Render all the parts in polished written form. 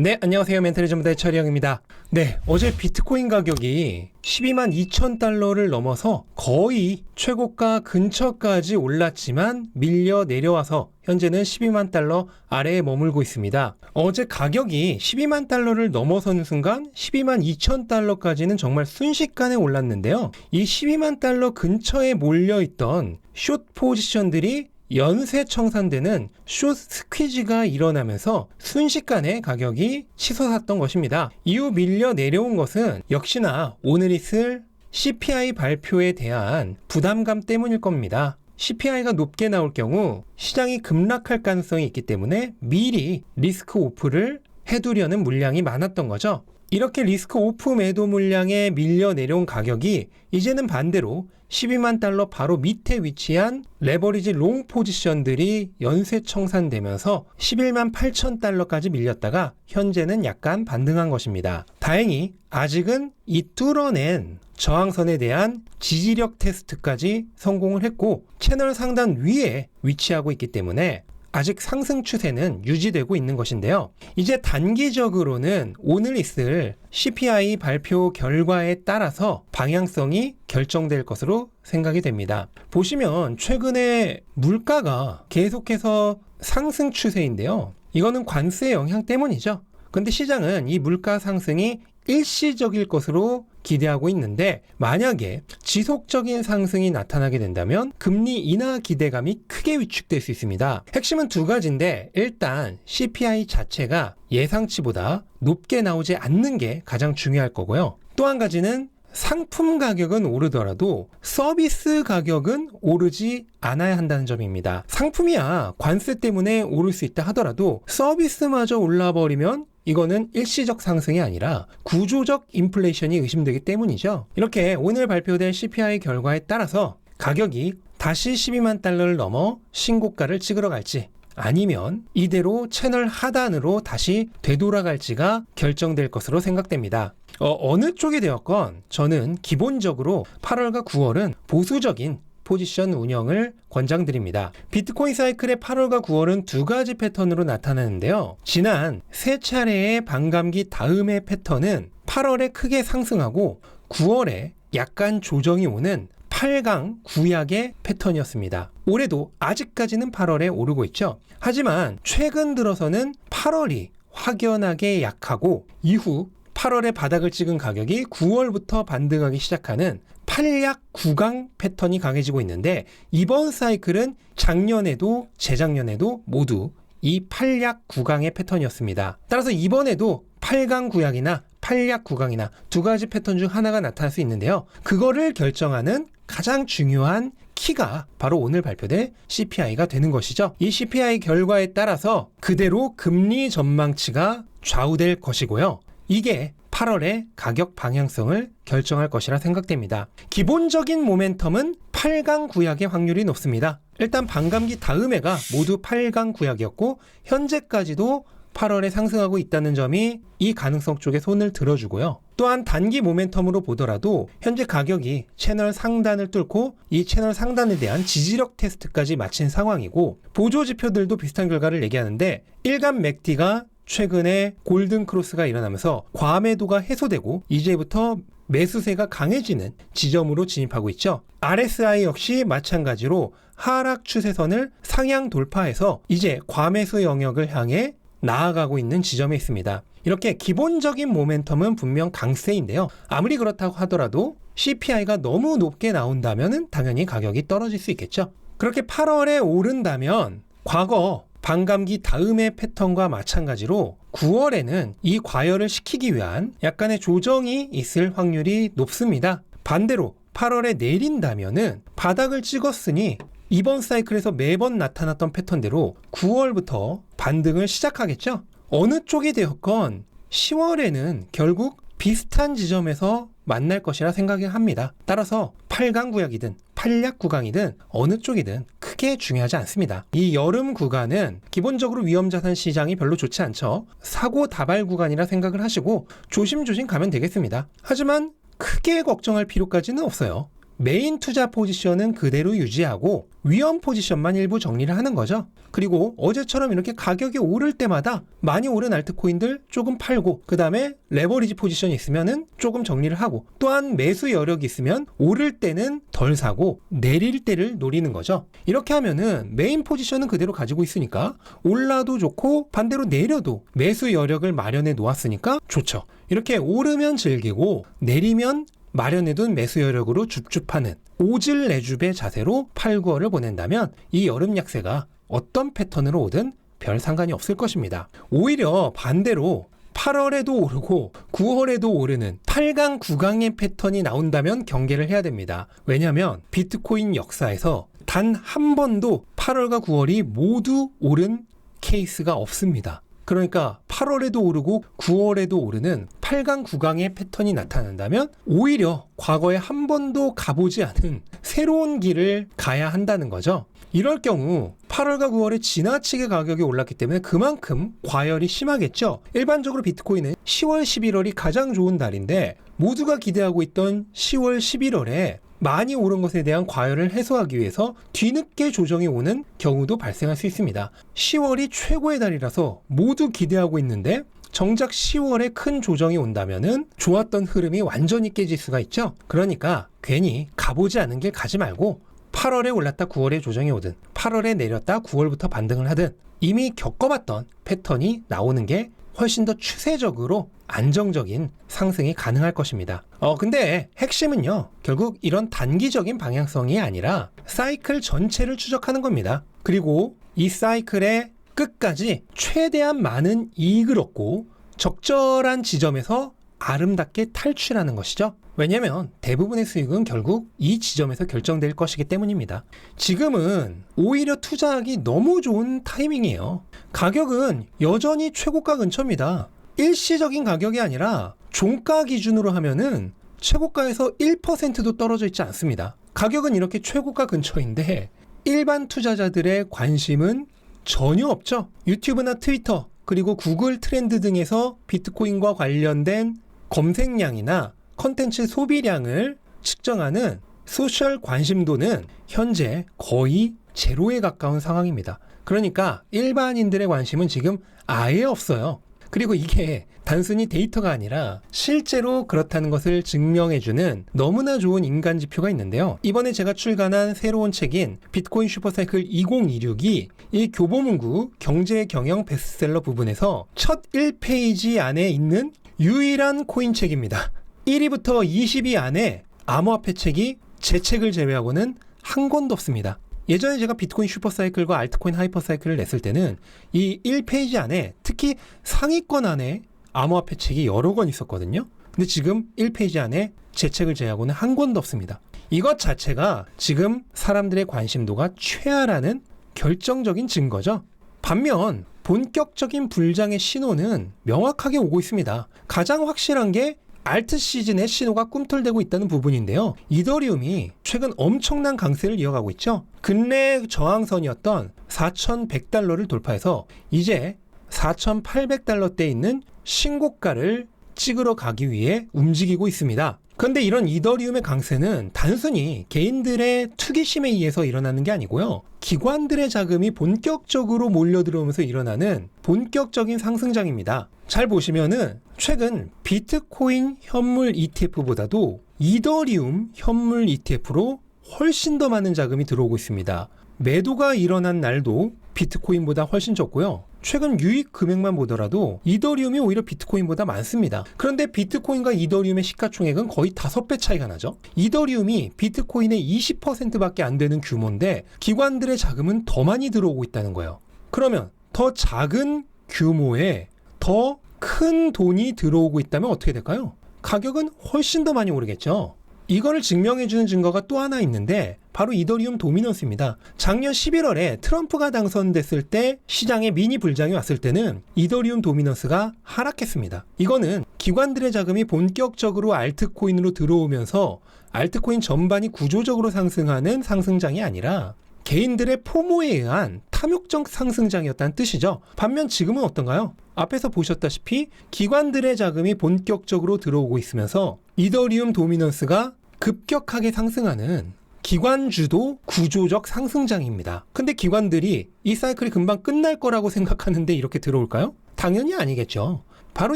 네, 안녕하세요. 멘탈의 전부다의 철이형입니다. 네, 어제 비트코인 가격이 12만 2천 달러를 넘어서 거의 최고가 근처까지 올랐지만 밀려 내려와서 현재는 12만 달러 아래에 머물고 있습니다. 어제 가격이 12만 달러를 넘어서는 순간 12만 2천 달러까지는 정말 순식간에 올랐는데요. 이 12만 달러 근처에 몰려있던 숏 포지션들이 연쇄 청산되는 숏 스퀴즈가 일어나면서 순식간에 가격이 치솟았던 것입니다. 이후 밀려 내려온 것은 역시나 오늘 있을 CPI 발표에 대한 부담감 때문일 겁니다. CPI가 높게 나올 경우 시장이 급락할 가능성이 있기 때문에 미리 리스크 오프를 해두려는 물량이 많았던 거죠. 이렇게 리스크 오프 매도 물량에 밀려 내려온 가격이 이제는 반대로 12만 달러 바로 밑에 위치한 레버리지 롱 포지션들이 연쇄 청산되면서 11만 8천 달러까지 밀렸다가 현재는 약간 반등한 것입니다. 다행히 아직은 이 뚫어낸 저항선에 대한 지지력 테스트까지 성공을 했고 채널 상단 위에 위치하고 있기 때문에 아직 상승 추세는 유지되고 있는 것인데요. 이제 단기적으로는 오늘 있을 CPI 발표 결과에 따라서 방향성이 결정될 것으로 생각이 됩니다. 보시면 최근에 물가가 계속해서 상승 추세인데요. 이거는 관세 영향 때문이죠. 근데 시장은 이 물가 상승이 일시적일 것으로 기대하고 있는데 만약에 지속적인 상승이 나타나게 된다면 금리 인하 기대감이 크게 위축될 수 있습니다. 핵심은 두 가지인데 일단 CPI 자체가 예상치보다 높게 나오지 않는 게 가장 중요할 거고요. 또 한 가지는 상품 가격은 오르더라도 서비스 가격은 오르지 않아야 한다는 점입니다. 상품이야 관세 때문에 오를 수 있다 하더라도 서비스마저 올라버리면 이거는 일시적 상승이 아니라 구조적 인플레이션이 의심되기 때문이죠. 이렇게 오늘 발표된 CPI 결과에 따라서 가격이 다시 12만 달러를 넘어 신고가를 찍으러 갈지 아니면 이대로 채널 하단으로 다시 되돌아갈지가 결정될 것으로 생각됩니다. 어느 쪽이 되었건 저는 기본적으로 8월과 9월은 보수적인 포지션 운영을 권장드립니다. 비트코인 사이클의 8월과 9월은 두 가지 패턴으로 나타나는데요. 지난 세 차례의 반감기 다음의 패턴은 8월에 크게 상승하고 9월에 약간 조정이 오는 8강 구약의 패턴이었습니다. 올해도 아직까지는 8월에 오르고 있죠. 하지만 최근 들어서는 8월이 확연하게 약하고 이후 8월에 바닥을 찍은 가격이 9월부터 반등하기 시작하는 8약 9강 패턴이 강해지고 있는데 이번 사이클은 작년에도 재작년에도 모두 이 8약 9강의 패턴이었습니다. 따라서 이번에도 8강 구약이나 8약 9강이나 두 가지 패턴 중 하나가 나타날 수 있는데요. 그거를 결정하는 가장 중요한 키가 바로 오늘 발표될 CPI가 되는 것이죠. 이 CPI 결과에 따라서 그대로 금리 전망치가 좌우될 것이고요. 이게 8월의 가격 방향성을 결정할 것이라 생각됩니다. 기본적인 모멘텀은 8강 구약의 확률이 높습니다. 일단 반감기 다음 해가 모두 8강 구약이었고 현재까지도 8월에 상승하고 있다는 점이 이 가능성 쪽에 손을 들어주고요. 또한 단기 모멘텀으로 보더라도 현재 가격이 채널 상단을 뚫고 이 채널 상단에 대한 지지력 테스트까지 마친 상황이고 보조 지표들도 비슷한 결과를 얘기하는데 일간 맥디가 최근에 골든 크로스가 일어나면서 과매도가 해소되고 이제부터 매수세가 강해지는 지점으로 진입하고 있죠. RSI 역시 마찬가지로 하락 추세선을 상향 돌파해서 이제 과매수 영역을 향해 나아가고 있는 지점에 있습니다. 이렇게 기본적인 모멘텀은 분명 강세인데요. 아무리 그렇다고 하더라도 CPI가 너무 높게 나온다면 당연히 가격이 떨어질 수 있겠죠. 그렇게 8월에 오른다면 과거 반감기 다음의 패턴과 마찬가지로 9월에는 이 과열을 시키기 위한 약간의 조정이 있을 확률이 높습니다. 반대로 8월에 내린다면은 바닥을 찍었으니 이번 사이클에서 매번 나타났던 패턴대로 9월부터 반등을 시작하겠죠. 어느 쪽이 되었건 10월에는 결국 비슷한 지점에서 만날 것이라 생각을 합니다. 따라서 8강 구약이든 8약 구강이든 어느 쪽이든 크게 중요하지 않습니다. 이 여름 구간은 기본적으로 위험자산 시장이 별로 좋지 않죠. 사고 다발 구간이라 생각을 하시고 조심조심 가면 되겠습니다. 하지만 크게 걱정할 필요까지는 없어요. 메인 투자 포지션은 그대로 유지하고 위험 포지션만 일부 정리를 하는 거죠. 그리고 어제처럼 이렇게 가격이 오를 때마다 많이 오른 알트코인들 조금 팔고, 그 다음에 레버리지 포지션이 있으면은 조금 정리를 하고, 또한 매수 여력이 있으면 오를 때는 덜 사고 내릴 때를 노리는 거죠. 이렇게 하면은 메인 포지션은 그대로 가지고 있으니까 올라도 좋고 반대로 내려도 매수 여력을 마련해 놓았으니까 좋죠. 이렇게 오르면 즐기고 내리면 마련해둔 매수 여력으로 줍줍하는 오질내줍의 자세로 8, 9월을 보낸다면 이 여름 약세가 어떤 패턴으로 오든 별 상관이 없을 것입니다. 오히려 반대로 8월에도 오르고 9월에도 오르는 8강, 9강의 패턴이 나온다면 경계를 해야 됩니다. 왜냐하면 비트코인 역사에서 단 한 번도 8월과 9월이 모두 오른 케이스가 없습니다. 그러니까 8월에도 오르고 9월에도 오르는 8강, 9강의 패턴이 나타난다면 오히려 과거에 한 번도 가보지 않은 새로운 길을 가야 한다는 거죠. 이럴 경우 8월과 9월에 지나치게 가격이 올랐기 때문에 그만큼 과열이 심하겠죠. 일반적으로 비트코인은 10월, 11월이 가장 좋은 달인데 모두가 기대하고 있던 10월, 11월에 많이 오른 것에 대한 과열을 해소하기 위해서 뒤늦게 조정이 오는 경우도 발생할 수 있습니다. 10월이 최고의 달이라서 모두 기대하고 있는데 정작 10월에 큰 조정이 온다면은 좋았던 흐름이 완전히 깨질 수가 있죠. 그러니까 괜히 가보지 않은 길 가지 말고 8월에 올랐다 9월에 조정이 오든 8월에 내렸다 9월부터 반등을 하든 이미 겪어봤던 패턴이 나오는 게 훨씬 더 추세적으로 안정적인 상승이 가능할 것입니다. 근데 핵심은요, 결국 이런 단기적인 방향성이 아니라 사이클 전체를 추적하는 겁니다. 그리고 이 사이클의 끝까지 최대한 많은 이익을 얻고 적절한 지점에서 아름답게 탈출하는 것이죠. 왜냐하면 대부분의 수익은 결국 이 지점에서 결정될 것이기 때문입니다. 지금은 오히려 투자하기 너무 좋은 타이밍이에요. 가격은 여전히 최고가 근처입니다. 일시적인 가격이 아니라 종가 기준으로 하면은 최고가에서 1%도 떨어져 있지 않습니다. 가격은 이렇게 최고가 근처인데 일반 투자자들의 관심은 전혀 없죠. 유튜브나 트위터 그리고 구글 트렌드 등에서 비트코인과 관련된 검색량이나 컨텐츠 소비량을 측정하는 소셜 관심도는 현재 거의 제로에 가까운 상황입니다. 그러니까 일반인들의 관심은 지금 아예 없어요. 그리고 이게 단순히 데이터가 아니라 실제로 그렇다는 것을 증명해주는 너무나 좋은 인간 지표가 있는데요. 이번에 제가 출간한 새로운 책인 비트코인 슈퍼사이클 2026이 이 교보문고 경제 경영 베스트셀러 부분에서 첫 1페이지 안에 있는 유일한 코인 책입니다. 1위부터 20위 안에 암호화폐 책이 제 책을 제외하고는 한 권도 없습니다. 예전에 제가 비트코인 슈퍼사이클과 알트코인 하이퍼사이클을 냈을 때는 이 1페이지 안에 특히 상위권 안에 암호화폐 책이 여러 권 있었거든요. 근데 지금 1페이지 안에 제 책을 제외하고는 한 권도 없습니다. 이것 자체가 지금 사람들의 관심도가 최하라는 결정적인 증거죠. 반면 본격적인 불장의 신호는 명확하게 오고 있습니다. 가장 확실한 게 알트 시즌의 신호가 꿈틀대고 있다는 부분인데요. 이더리움이 최근 엄청난 강세를 이어가고 있죠. 근래 저항선이었던 4,100달러를 돌파해서 이제 4,800달러대에 있는 신고가를 찍으러 가기 위해 움직이고 있습니다. 그런데 이런 이더리움의 강세는 단순히 개인들의 투기심에 의해서 일어나는 게 아니고요. 기관들의 자금이 본격적으로 몰려들어오면서 일어나는 본격적인 상승장입니다. 잘 보시면은 최근 비트코인 현물 ETF보다도 이더리움 현물 ETF로 훨씬 더 많은 자금이 들어오고 있습니다. 매도가 일어난 날도 비트코인보다 훨씬 적고요. 최근 유입 금액만 보더라도 이더리움이 오히려 비트코인보다 많습니다. 그런데 비트코인과 이더리움의 시가총액은 거의 5배 차이가 나죠. 이더리움이 비트코인의 20%밖에 안 되는 규모인데 기관들의 자금은 더 많이 들어오고 있다는 거예요. 그러면 더 작은 규모에 더 큰 돈이 들어오고 있다면 어떻게 될까요? 가격은 훨씬 더 많이 오르겠죠. 이거를 증명해주는 증거가 또 하나 있는데 바로 이더리움 도미넌스입니다. 작년 11월에 트럼프가 당선됐을 때 시장에 미니 불장이 왔을 때는 이더리움 도미넌스가 하락했습니다. 이거는 기관들의 자금이 본격적으로 알트코인으로 들어오면서 알트코인 전반이 구조적으로 상승하는 상승장이 아니라 개인들의 포모에 의한 탐욕적 상승장이었다는 뜻이죠. 반면 지금은 어떤가요? 앞에서 보셨다시피 기관들의 자금이 본격적으로 들어오고 있으면서 이더리움 도미넌스가 급격하게 상승하는 기관주도 구조적 상승장입니다. 근데 기관들이 이 사이클이 금방 끝날 거라고 생각하는데 이렇게 들어올까요? 당연히 아니겠죠. 바로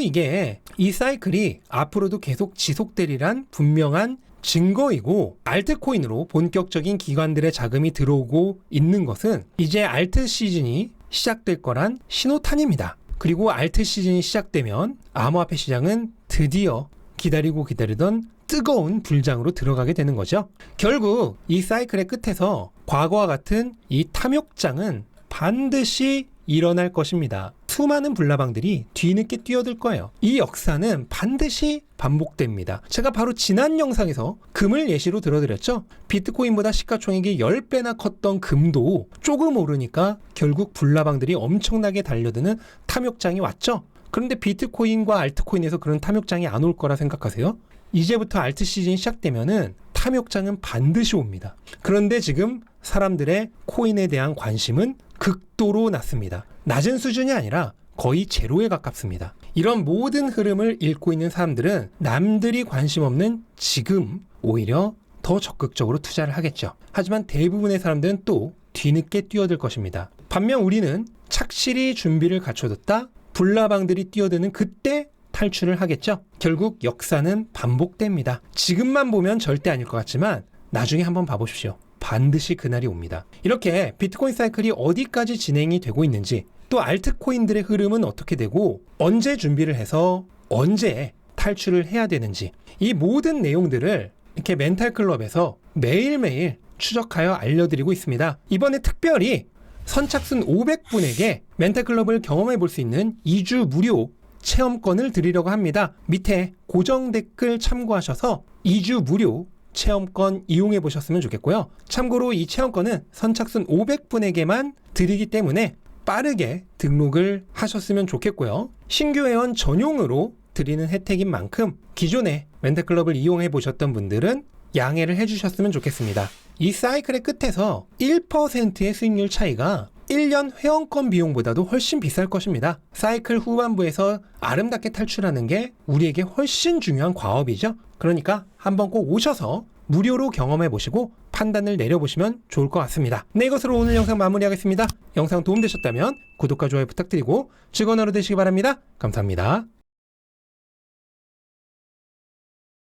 이게 이 사이클이 앞으로도 계속 지속되리란 분명한 증거이고, 알트코인으로 본격적인 기관들의 자금이 들어오고 있는 것은 이제 알트 시즌이 시작될 거란 신호탄입니다. 그리고 알트 시즌이 시작되면 암호화폐 시장은 드디어 기다리던 뜨거운 불장으로 들어가게 되는 거죠. 결국 이 사이클의 끝에서 과거와 같은 이 탐욕장은 반드시 일어날 것입니다. 수많은 불나방들이 뒤늦게 뛰어들 거예요. 이 역사는 반드시 반복됩니다. 제가 바로 지난 영상에서 금을 예시로 들어드렸죠. 비트코인보다 시가총액이 10배나 컸던 금도 조금 오르니까 결국 불나방들이 엄청나게 달려드는 탐욕장이 왔죠. 그런데 비트코인과 알트코인에서 그런 탐욕장이 안 올 거라 생각하세요? 이제부터 알트 시즌이 시작되면은 탐욕장은 반드시 옵니다. 그런데 지금 사람들의 코인에 대한 관심은 극도로 낮습니다. 낮은 수준이 아니라 거의 제로에 가깝습니다. 이런 모든 흐름을 읽고 있는 사람들은 남들이 관심 없는 지금 오히려 더 적극적으로 투자를 하겠죠. 하지만 대부분의 사람들은 또 뒤늦게 뛰어들 것입니다. 반면 우리는 착실히 준비를 갖춰뒀다 불나방들이 뛰어드는 그때 탈출을 하겠죠. 결국 역사는 반복됩니다. 지금만 보면 절대 아닐 것 같지만 나중에 한번 봐보십시오. 반드시 그날이 옵니다. 이렇게 비트코인 사이클이 어디까지 진행이 되고 있는지, 또 알트코인들의 흐름은 어떻게 되고 언제 준비를 해서 언제 탈출을 해야 되는지, 이 모든 내용들을 이렇게 멘탈클럽에서 매일매일 추적하여 알려드리고 있습니다. 이번에 특별히 선착순 500분에게 멘탈클럽을 경험해 볼 수 있는 2주 무료 체험권을 드리려고 합니다. 밑에 고정 댓글 참고하셔서 2주 무료 체험권 이용해 보셨으면 좋겠고요. 참고로 이 체험권은 선착순 500분에게만 드리기 때문에 빠르게 등록을 하셨으면 좋겠고요. 신규 회원 전용으로 드리는 혜택인 만큼 기존에 멘탈클럽을 이용해 보셨던 분들은 양해를 해주셨으면 좋겠습니다. 이 사이클의 끝에서 1%의 수익률 차이가 1년 회원권 비용보다도 훨씬 비쌀 것입니다. 사이클 후반부에서 아름답게 탈출하는 게 우리에게 훨씬 중요한 과업이죠. 그러니까 한번 꼭 오셔서 무료로 경험해 보시고 판단을 내려보시면 좋을 것 같습니다. 네, 이것으로 오늘 영상 마무리하겠습니다. 영상 도움되셨다면 구독과 좋아요 부탁드리고 즐거운 하루 되시기 바랍니다. 감사합니다.